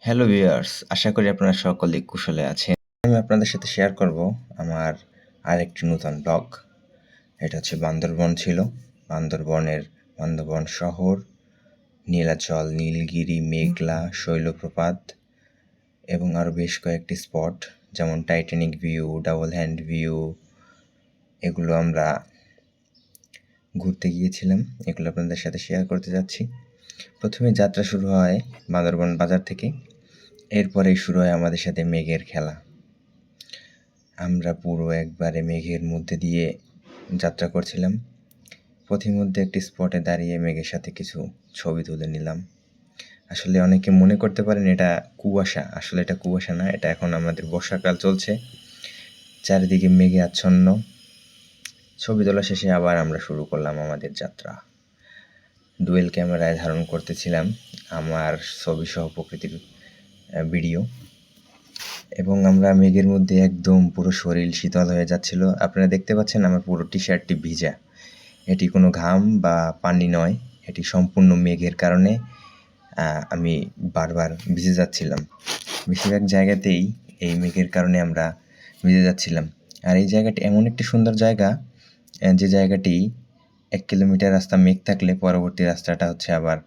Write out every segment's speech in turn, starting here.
Hello viewers, আশা করি আপনারা সকলেই কুশলে আছেন। আমি আপনাদের সাথে শেয়ার করব আমার আরেকটি নতুন ব্লগ। এটা হচ্ছে বান্দরবন ছিল। বান্দরবন শহর, নীলাচল, নীলগিরি, মেঘলা, শৈলপ্রপাত এবং আরও বেশ কয়েকটি স্পট যেমন Titanic view, double hand view, এগুলো আমরা ঘুরতে গিয়েছিলাম। এগুলো আপনাদের সাথে শেয়ার করতে যাচ্ছি। প্রথমে যাত্রা শুরু হয় বান্দরবন বাজার থেকে। এরপরেই শুরু হয় আমাদের সাথে মেঘের খেলা। আমরা পুরো একবারে মেঘের মধ্যে দিয়ে যাত্রা করছিলাম। পথিমধ্যে একটি স্পটে দাঁড়িয়ে মেঘের সাথে কিছু ছবি তুলে নিলাম। আসলে অনেকে মনে করতে পারেন এটা কুয়াশা, আসলে এটা কুয়াশা না, এটা এখন আমাদের বর্ষাকাল চলছে, চারিদিকে মেঘে আচ্ছন্ন। ছবি তোলা শেষে আবার আমরা শুরু করলাম আমাদের যাত্রা। ডুয়েল ক্যামেরায় ধারণ করতেছিলাম আমার ছবিসহ প্রকৃতির ভিডিও, এবং আমরা মেঘের মধ্যে একদম পুরো শরীর শীতল হয়ে যাচ্ছিল। আপনারা দেখতে পাচ্ছেন আমার পুরো টি শার্টটি ভিজা। এটি কোনো ঘাম বা পানি নয়, এটি সম্পূর্ণ মেঘের কারণে আমি বারবার ভিজে যাচ্ছিলাম। বেশিরভাগ জায়গাতেই এই মেঘের কারণে আমরা ভিজে যাচ্ছিলাম। আর এই জায়গাটি এমন একটি সুন্দর জায়গা, যে জায়গাটি 1 কিলোমিটার রাস্তা মেঘ থাকলে পরবর্তী রাস্তাটা হচ্ছে আবার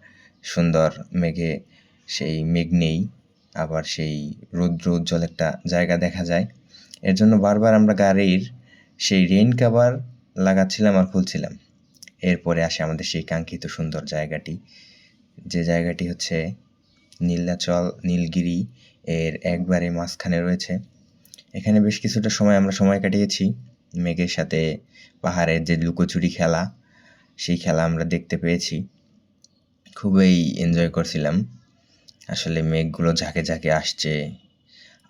সুন্দর মেঘে, সেই মেঘ নেই, আবার সেই রৌদ্র উজ্জ্বল একটা জায়গা দেখা যায়। এর জন্য বারবার আমরা গাড়ির সেই রেইন কভার লাগাচ্ছিলাম আর খুলছিলাম। এরপরে আসে আমাদের সেই কাঙ্ক্ষিত সুন্দর জায়গাটি, যে জায়গাটি হচ্ছে নীলাচল, নীলগিরি এর একবারে মাঝখানে রয়েছে। এখানে বেশ কিছুটা সময় আমরা সময় কাটিয়েছি। মেঘের সাথে পাহাড়ের যে লুকোচুরি খেলা, সেই খেলা আমরা দেখতে পেয়েছি। খুবই এনজয় করছিলাম। আসলে মেঘগুলো ঝাঁকে ঝাঁকে আসছে।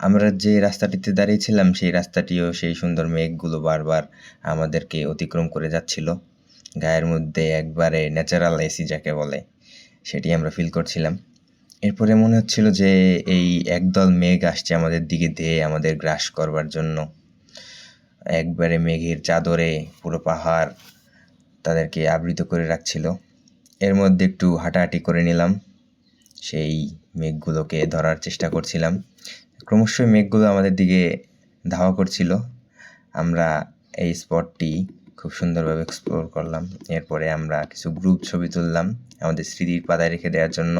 আমরা যে রাস্তাটিতে দাঁড়িয়েছিলাম সেই রাস্তাটিও সেই সুন্দর মেঘগুলো বারবার আমাদেরকে অতিক্রম করে যাচ্ছিল। গায়ের মধ্যে একবারে ন্যাচারাল এসি যাকে বলে, সেটি আমরা ফিল করছিলাম। এরপরে মনে হচ্ছিল যে এই একদল মেঘ আসছে আমাদের দিকে ধেয়ে আমাদের গ্রাস করবার জন্য। একবারে মেঘের চাদরে পুরো পাহাড় তাদেরকে আবৃত করে রাখছিল। এর মধ্যে একটু হাঁটাহাঁটি করে নিলাম, সেই মেঘগুলোকে ধরার চেষ্টা করছিলাম। ক্রমশই মেঘগুলো আমাদের দিকে ধাওয়া করছিল। আমরা এই স্পটটি খুব সুন্দরভাবে এক্সপ্লোর করলাম। এরপরে আমরা কিছু গ্রুপ ছবি তুললাম আমাদের স্মৃতির পাতায় রেখে দেওয়ার জন্য।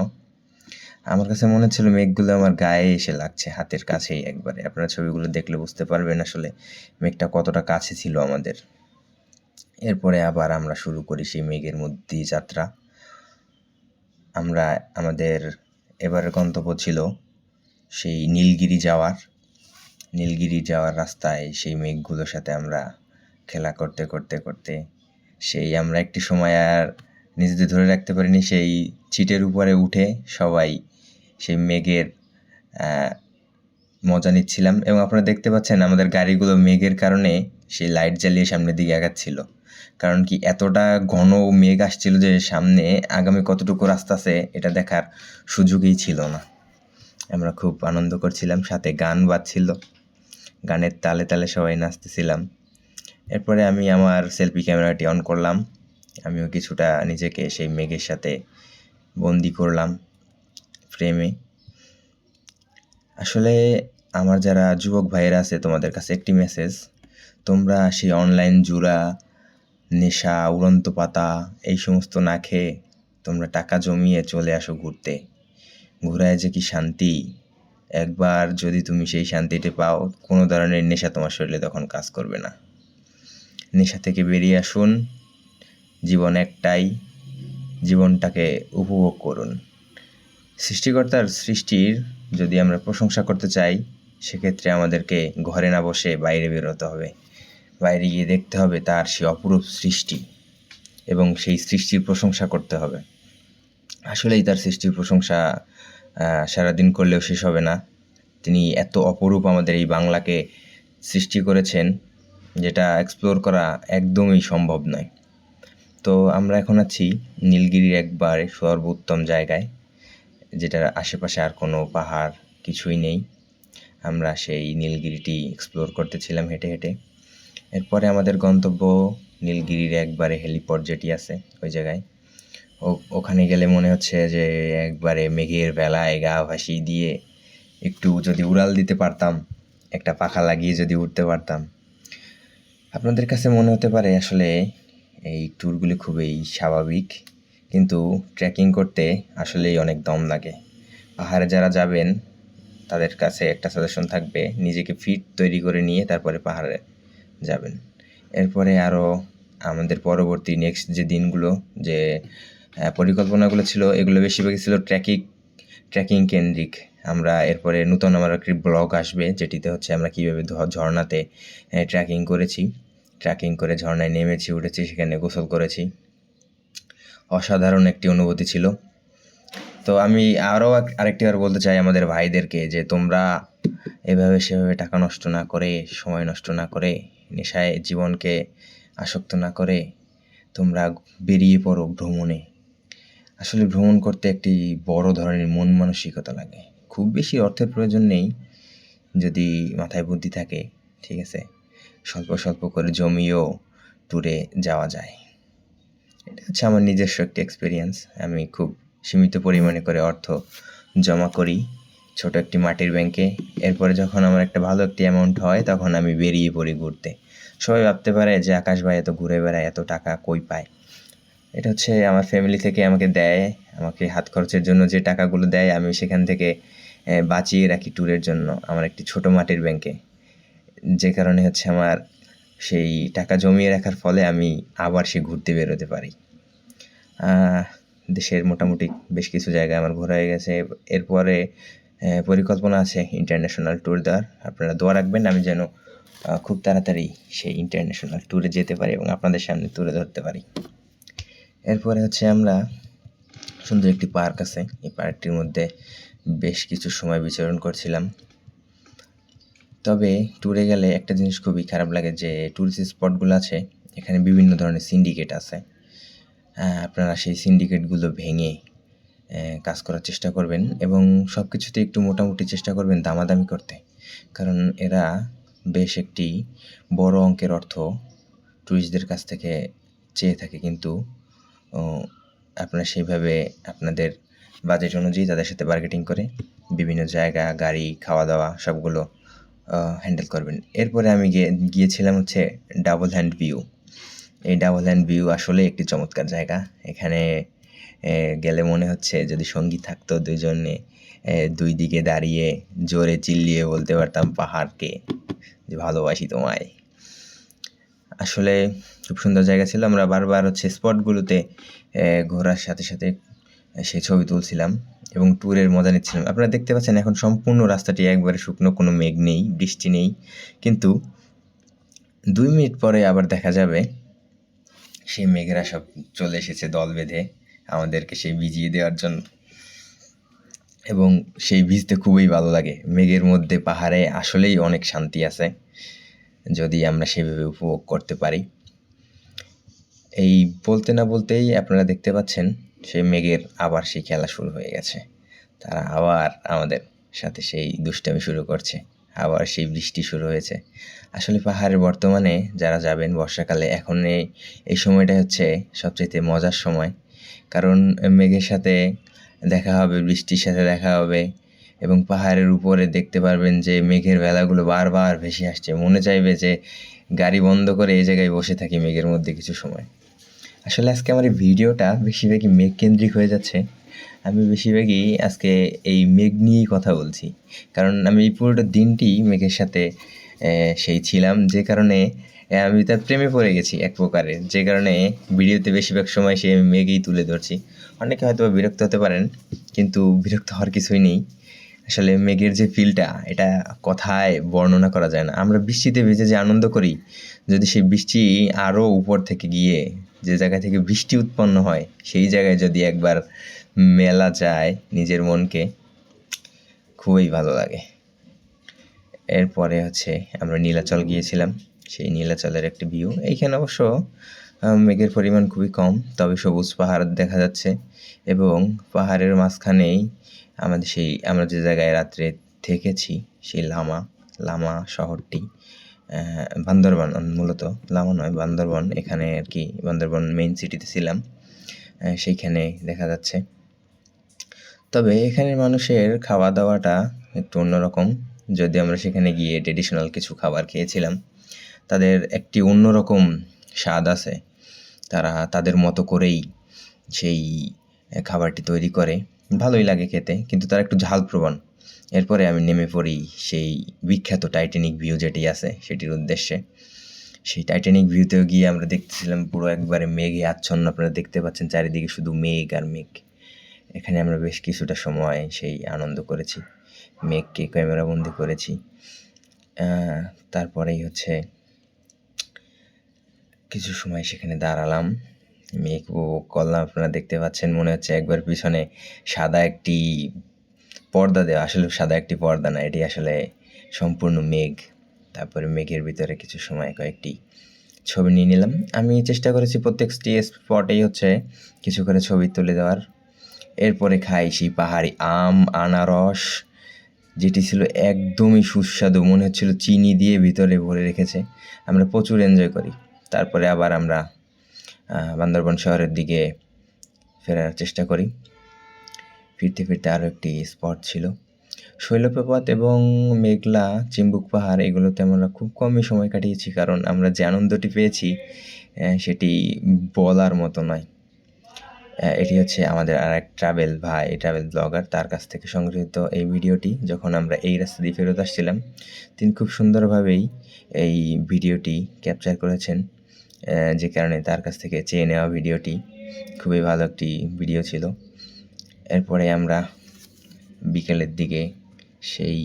আমার কাছে মনে হচ্ছিল মেঘগুলো আমার গায়ে এসে লাগছে, হাতের কাছেই একবারে। আপনারা ছবিগুলো দেখলে বুঝতে পারবেন আসলে মেঘটা কতটা কাছে ছিল আমাদের। এরপরে আবার আমরা শুরু করি সেই মেঘের মধ্যে যাত্রা। আমরা আমাদের এবারের গন্তব্য ছিল সেই নীলগিরি যাওয়ার রাস্তায় সেই মেঘগুলোর সাথে আমরা খেলা করতে করতে করতে সেই আমরা একটি সময় আর নিজেদের ধরে রাখতে পারিনি, সেই ছিটের উপরে উঠে সবাই সেই মেঘের মজা নিচ্ছিলাম। এবং আপনারা দেখতে পাচ্ছেন আমাদের গাড়িগুলো মেঘের কারণে সেই লাইট জ্বালিয়ে সামনের দিকে আগাচ্ছিল। কারণ কি, এতটা ঘন মেঘ আসছিল যে সামনে আগামী কতটুকু রাস্তা আছে এটা দেখার সুযোগই ছিল না। আমরা খুব আনন্দ করছিলাম, সাথে গান বাজছিল, গানের তালে তালে সবাই নাচতেছিলাম। এরপরে আমি আমার সেলফি ক্যামেরাটি অন করলাম। আমিও কিছুটা নিজেকে সেই মেঘের সাথে বন্দি করলাম ফ্রেমে। আসলে আমার যারা যুবক ভাইয়েরা আছে, তোমাদের কাছে একটি মেসেজ, তোমরা সেই অনলাইন জুয়া, নেশা, উড়ন্ত পাতা এই সমস্ত না খেয়ে তোমরা টাকা জমিয়ে চলে আসো ঘুরতে। ঘোরায় যে কি শান্তি, একবার যদি তুমি সেই শান্তিটি পাও, কোনো ধরনের নেশা তোমার শরীরে তখন কাজ করবে না। নেশা থেকে বেরিয়ে আসুন, জীবন একটাই, জীবনটাকে উপভোগ করুন। সৃষ্টিকর্তার সৃষ্টির যদি আমরা প্রশংসা করতে চাই, সেক্ষেত্রে আমাদেরকে ঘরে না বসে বাইরে বেরোতে হবে। বাইরে গিয়ে দেখতে হবে তার সেই অপরূপ সৃষ্টি এবং সেই সৃষ্টির প্রশংসা করতে হবে। আসলেই তার সৃষ্টির প্রশংসা সারাদিন করলেও শেষ হবে না। তিনি এত অপরূপ আমাদের এই বাংলাকে সৃষ্টি করেছেন, যেটা এক্সপ্লোর করা একদমই সম্ভব নয়। তো আমরা এখন আছি নীলগিরির একবারে সর্বোত্তম জায়গায়, যেটার আশেপাশে আর কোনো পাহাড় কিছুই নেই। আমরা সেই নীলগিরিটি এক্সপ্লোর করতেছিলাম হেঁটে হেঁটে। এরপরে আমাদের গন্তব্য নীলগিরির একবারে হেলিপড যেটি আছে ওই জায়গায়। ওখানে গেলে মনে হচ্ছে যে একবারে মেঘের বেলায় গা ভাসিয়ে দিয়ে একটু যদি উড়াল দিতে পারতাম, একটা পাখা লাগিয়ে যদি উঠতে পারতাম। আপনাদের কাছে মনে হতে পারে আসলে এই ট্যুরগুলি খুবই স্বাভাবিক, কিন্তু ট্রেকিং করতে আসলেই অনেক দম লাগে। পাহাড়ে যারা যাবেন তাদের কাছে একটা সাজেশন থাকবে, নিজেকে ফিট তৈরি করে নিয়ে তারপরে পাহাড়ে যাবেন। এরপরে আরও আমাদের পরবর্তী নেক্সট যে দিনগুলো যে পরিকল্পনাগুলো ছিল, এগুলো বেশিরভাগই ছিল ট্রেকিং কেন্দ্রিক। আমরা এরপরে নতুন আমার একটি ব্লগ আসবে, যেটিতে হচ্ছে আমরা কীভাবে ঝর্ণাতে ট্রেকিং করেছি, ট্রেকিং করে ঝর্ণায় নেমেছি, উঠেছি, সেখানে গোসল করেছি। অসাধারণ একটি অনুভূতি ছিল। তো আমি আরও আরেকটিবার বলতে চাই আমাদের ভাইদেরকে যে তোমরা এভাবে সেভাবে টাকা নষ্ট না করে, সময় নষ্ট না করে, নেশায় জীবনকে আসক্ত না করে তোমরা বেরিয়ে পড়ো ভ্রমণে। আসলে ভ্রমণ করতে একটি বড় ধরনের মন মানসিকতা লাগে। খুব বেশি অর্থের প্রয়োজন নেই, যদি মাথায় বুদ্ধি থাকে, ঠিক আছে, স্বল্প স্বল্প করে জমিয়েও ট্যুরে যাওয়া যায়। এটা হচ্ছে আমার নিজস্ব একটি এক্সপিরিয়েন্স। আমি খুব সীমিত পরিমাণে করে অর্থ জমা করি ছোট একটি মাটির ব্যাংকে। এরপরে যখন আমার একটা ভালো একটি অ্যামাউন্ট হয় তখন আমি বেরিয়ে পড়ি ঘুরতে। সবাই ভাবতে পারে যে আকাশ ভাই এত ঘুরে বেড়ায়, এত টাকা কই পায়। এটা হচ্ছে আমার ফ্যামিলি থেকে আমাকে দেয়, আমাকে হাত খরচের জন্য যে টাকাগুলো দেয় আমি সেখান থেকে বাঁচিয়ে রাখি ট্যুরের জন্য আমার একটি ছোট মাটির ব্যাংকে। যে কারণে হচ্ছে আমার সেই টাকা জমিয়ে রাখার ফলে আমি আবার সে ঘুরতে বেরোতে পারি। দেশের মোটামুটি বেশ কিছু জায়গায় আমার ঘোরা হয়ে গেছে। এরপরে পরিকল্পনা আছে ইন্টারন্যাশনাল ট্যুর দেওয়ার। আপনারা দোয়া রাখবেন আমি যেন খুব তাড়াতাড়ি সেই ইন্টারন্যাশনাল ট্যুরে যেতে পারি এবং আপনাদের সামনে তুলে ধরতে পারি। এরপরে হচ্ছে আমরা সুন্দর একটি পার্ক আছে, এই পার্কটির মধ্যে বেশ কিছু সময় বিচরণ করছিলাম। তবে ট্যুরে গেলে একটা জিনিস খুবই খারাপ লাগে যে ট্যুরিস্ট স্পটগুলো আছে এখানে বিভিন্ন ধরনের সিন্ডিকেট আছে। আপনারা সেই সিন্ডিকেটগুলো ভেঙে কাজ করার চেষ্টা করবেন এবং সব কিছুতে একটু মোটামুটি চেষ্টা করবেন দামাদামি করতে, কারণ এরা বেশ একটি বড় অঙ্কের অর্থ ট্যুরিস্টদের কাছ থেকে চেয়ে থাকে, কিন্তু আপনারা সেইভাবে আপনাদের বাজেট অনুযায়ী তাদের সাথে বার্গেটিং করে বিভিন্ন জায়গা, গাড়ি, খাওয়া দাওয়া সবগুলো হ্যান্ডেল করবেন। এরপরে আমি গিয়েছিলাম হচ্ছে ডাবল হ্যান্ড ভিউ। এই ডাবল হ্যান্ড ভিউ আসলে একটি চমৎকার জায়গা। এখানে গেলে মনে হচ্ছে যদি সঙ্গী থাকতো, দুইজনে দুই দিকে দাঁড়িয়ে জোরে চিল্লিয়ে বলতে পারতাম পাহাড়কে যে ভালোবাসি তোমায়। আসলে খুব সুন্দর জায়গা ছিল। আমরা বারবার হচ্ছে স্পটগুলোতে ঘোরার সাথে সাথে সেই ছবি তুলছিলাম এবং ট্যুরের মজা নিচ্ছিলাম। আপনারা দেখতে পাচ্ছেন এখন সম্পূর্ণ রাস্তাটি একবারে শুকনো, কোনো মেঘ নেই, বৃষ্টি নেই, কিন্তু 2 মিনিট পরে আবার দেখা যাবে সেই মেঘেরা সব চলে এসেছে দল বেঁধে আমাদেরকে সেই ভিজিয়ে দেওয়ার জন্য, এবং সেই ভিজতে খুবই ভালো লাগে। মেঘের মধ্যে পাহাড়ে আসলেই অনেক শান্তি আছে যদি আমরা সেভাবে উপভোগ করতে পারি। এই বলতে না বলতেই আপনারা দেখতে পাচ্ছেন সেই মেঘের আবার সেই খেলা শুরু হয়ে গেছে। তারা আবার আমাদের সাথে সেই দুষ্টামি শুরু করছে, আবার সেই বৃষ্টি শুরু হয়েছে। আসলে পাহাড়ে বর্তমানে যারা যাবেন বর্ষাকালে, এখন এই সময়টা হচ্ছে সবচেয়ে মজার সময়, কারণ মেঘের সাথে দেখা হবে, বৃষ্টির সাথে দেখা হবে এবং পাহাড়ের উপরে দেখতে পারবেন যে মেঘের ভেলাগুলো বারবার ভেসে আসছে। মনে চাইবে যে গাড়ি বন্ধ করে এই জায়গায় বসে থাকি মেঘের মধ্যে কিছু সময়। আসলে আজকে আমার এই ভিডিওটা বেশিরভাগই মেঘ কেন্দ্রিক হয়ে যাচ্ছে। আমি বেশিরভাগই আজকে এই মেঘ নিয়েই কথা বলছি, কারণ আমি এই পুরোটা দিনটি মেঘের সাথে সেই ছিলাম, যে কারণে আমি তার প্রেমে পড়ে গেছি এক প্রকারের, যে কারণে ভিডিওতে বেশিরভাগ সময় সে মেঘেই তুলে ধরছি। অনেকে হয়তো বিরক্ত হতে পারেন, কিন্তু বিরক্ত হওয়ার কিছুই নেই। আসলে মেঘের যে ফিলটা, এটা কথায় বর্ণনা করা যায় না। আমরা বৃষ্টিতে ভিজে যে আনন্দ করি, যদি সেই বৃষ্টি আরও উপর থেকে গিয়ে যে জায়গা থেকে বৃষ্টি উৎপন্ন হয় সেই জায়গায় যদি একবার মেলা যায় নিজের মনকে, খুবই ভালো লাগে। এরপরে হচ্ছে আমরা নীলাচল গিয়েছিলাম, সেই নীলাচলের একটি ভিউ। এইখানে অবশ্য মেঘের পরিমাণ খুবই কম, তবে সবুজ পাহাড় দেখা যাচ্ছে এবং পাহাড়ের মাঝখানেই আমরা যে জায়গায় রাত্রে থেকেছি সেই লামা শহরটি, বান্দরবান, মূলত লামা নয় বান্দরবান, এখানে আর কি বান্দরবান মেইন সিটিতে ছিলাম, সেইখানে দেখা যাচ্ছে। তবে এখানের মানুষের খাওয়া দাওয়াটা একটু অন্যরকম। যদিও আমরা সেখানে গিয়ে ট্রেডিশনাল কিছু খাবার খেয়েছিলাম, তাদের একটি অন্যরকম স্বাদ আছে। তারা তাদের মতো করেই সেই খাবারটি তৈরি করে, ভালোই লাগে খেতে, কিন্তু তারা একটু ঝালপ্রবণ। এরপরে আমি নেমে পড়ি সেই বিখ্যাত টাইটানিক ভিউ যেটি আছে সেটির উদ্দেশ্যে। সেই টাইটানিক ভিউতেও গিয়ে আমরা দেখতেছিলাম পুরো একবারে মেঘে আচ্ছন্ন। আপনারা দেখতে পাচ্ছেন চারিদিকে শুধু মেঘ আর মেঘ। এখানে আমরা বেশ কিছুটা সময় সেই আনন্দ করেছি, মেঘকে ক্যামেরাবন্দি করেছি। তারপরেই হচ্ছে কিছু সময় সেখানে দাঁড়ালাম, মেঘ উপভোগ করলাম। আপনারা দেখতে পাচ্ছেন মনে হচ্ছে একবার পিছনে সাদা একটি পর্দা দেওয়া, আসলে সাদা একটি পর্দা না, এটি আসলে সম্পূর্ণ মেঘ। তারপরে মেঘের ভিতরে কিছু সময় কয়েকটি ছবি নিয়ে নিলাম। আমি চেষ্টা করেছি প্রত্যেকটি স্পটেই হচ্ছে কিছু করে ছবি তুলে দেওয়ার। এরপরে খাই সেই পাহাড়ি আম, আনারস, যেটি ছিল একদমই সুস্বাদু, মনে হচ্ছিল চিনি দিয়ে ভিতরে ভরে রেখেছে। আমরা প্রচুর এনজয় করি। তারপরে আবার আমরা বান্দরবান শহরের দিকে ফেরার চেষ্টা করি। ফিরতে ফিরতে আরও একটি স্পট ছিল শৈলপ্রপাত এবং মেঘলা চিম্বুক পাহাড়। এগুলোতে আমরা খুব কমই সময় কাটিয়েছি, কারণ আমরা যে আনন্দটি পেয়েছি সেটি বলার মতো নয়। এটি হচ্ছে আমাদের আর এক ট্রাভেল ব্লগার, তার কাছ থেকে সংগৃহীত এই ভিডিওটি। যখন আমরা এই রাস্তা দিয়ে ফেরত আসছিলাম, তিনি খুব সুন্দরভাবেই এই ভিডিওটি ক্যাপচার করেছেন, যে কারণে তার কাছ থেকে চেয়ে নেওয়া ভিডিওটি খুবই ভালো একটি ভিডিও ছিল। এরপরে আমরা বিকেলের দিকে সেই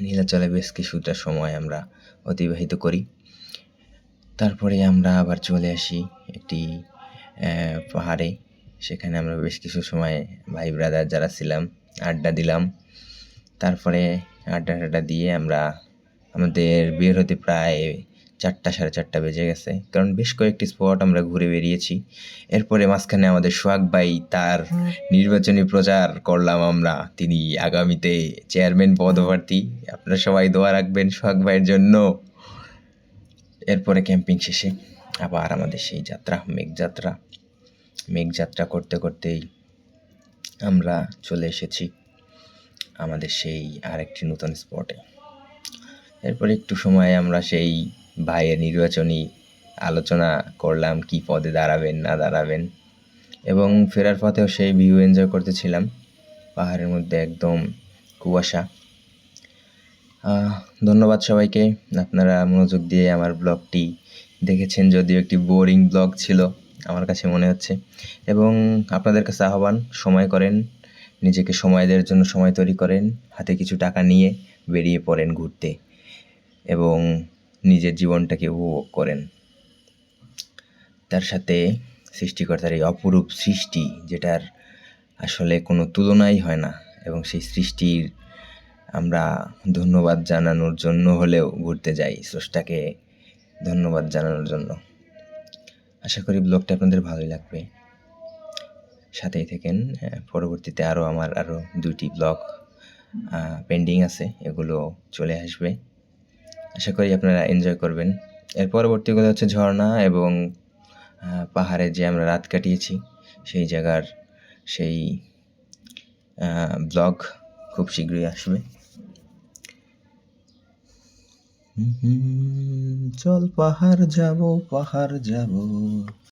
নীলাচলে বেশ কিছুটা সময় আমরা অতিবাহিত করি। তারপরে আমরা আবার চলে আসি একটি পাহাড়ে। সেখানে আমরা বেশ কিছু সময় ভাই ব্রাদার যারা ছিলাম আড্ডা দিলাম। তারপরে আড্ডা দিয়ে আমরা আমাদের বের হতে প্রায় 4টা 4:30 বেজে গেছে, কারণ বেশ কয়েকটি স্পট আমরা ঘুরে বেরিয়েছি। এরপরে মাঝখানে আমাদের সোহাগ ভাই তার নির্বাচনী প্রচার করলাম আমরা। তিনি আগামীতে চেয়ারম্যান পদপ্রার্থী। আপনারা সবাই দোয়া রাখবেন সোহাগ ভাইয়ের জন্য। এরপরে ক্যাম্পিং শেষে আবার আমাদের সেই যাত্রা, মেঘযাত্রা করতে করতেই আমরা চলে এসেছি আমাদের সেই আরেকটি নতুন স্পটে। এরপর একটু সময় আমরা সেই ভাইয়ের নির্বাচনী আলোচনা করলাম, কি পদে দাঁড়াবেন না দাঁড়াবেন, এবং ফেরার পথেও সেই ভিউ এনজয় করতেছিলাম। পাহাড়ের মধ্যে একদম কুয়াশা। ধন্যবাদ সবাইকে, আপনারা মনোযোগ দিয়ে আমার ব্লগটি দেখেছেন। যদিও একটি বোরিং ব্লগ ছিল আমার কাছে মনে হচ্ছে, এবং আপনাদের কাছে আহ্বান, সময় করেন, নিজেকে সময় দেওয়ার জন্য সময় তৈরি করেন, হাতে কিছু টাকা নিয়ে বেরিয়ে পড়েন ঘুরতে এবং নিজের জীবনটাকে উপভোগ করেন। তার সাথে সৃষ্টিকর্তার এই অপরূপ সৃষ্টি, যেটার আসলে কোনো তুলনাই হয় না, এবং সেই সৃষ্টির আমরা ধন্যবাদ জানানোর জন্য হলেও ঘুরতে যাই, স্রষ্টাকে ধন্যবাদ জানানোর জন্য। আশা করি ব্লগটা আপনাদের ভালোই লাগবে, সাথেই থাকেন। পরবর্তীতে আমার আরও 2টি ব্লগ পেন্ডিং আছে, এগুলো চলে আসবে। আশা করি আপনারা এনজয় করবেন। এর পরবর্তীগুলো হচ্ছে ঝর্ণা এবং পাহাড়ে যে আমরা রাত কাটিয়েছি সেই জায়গার সেই ব্লগ খুব শীঘ্রই আসবে। চল পাহাড় যাব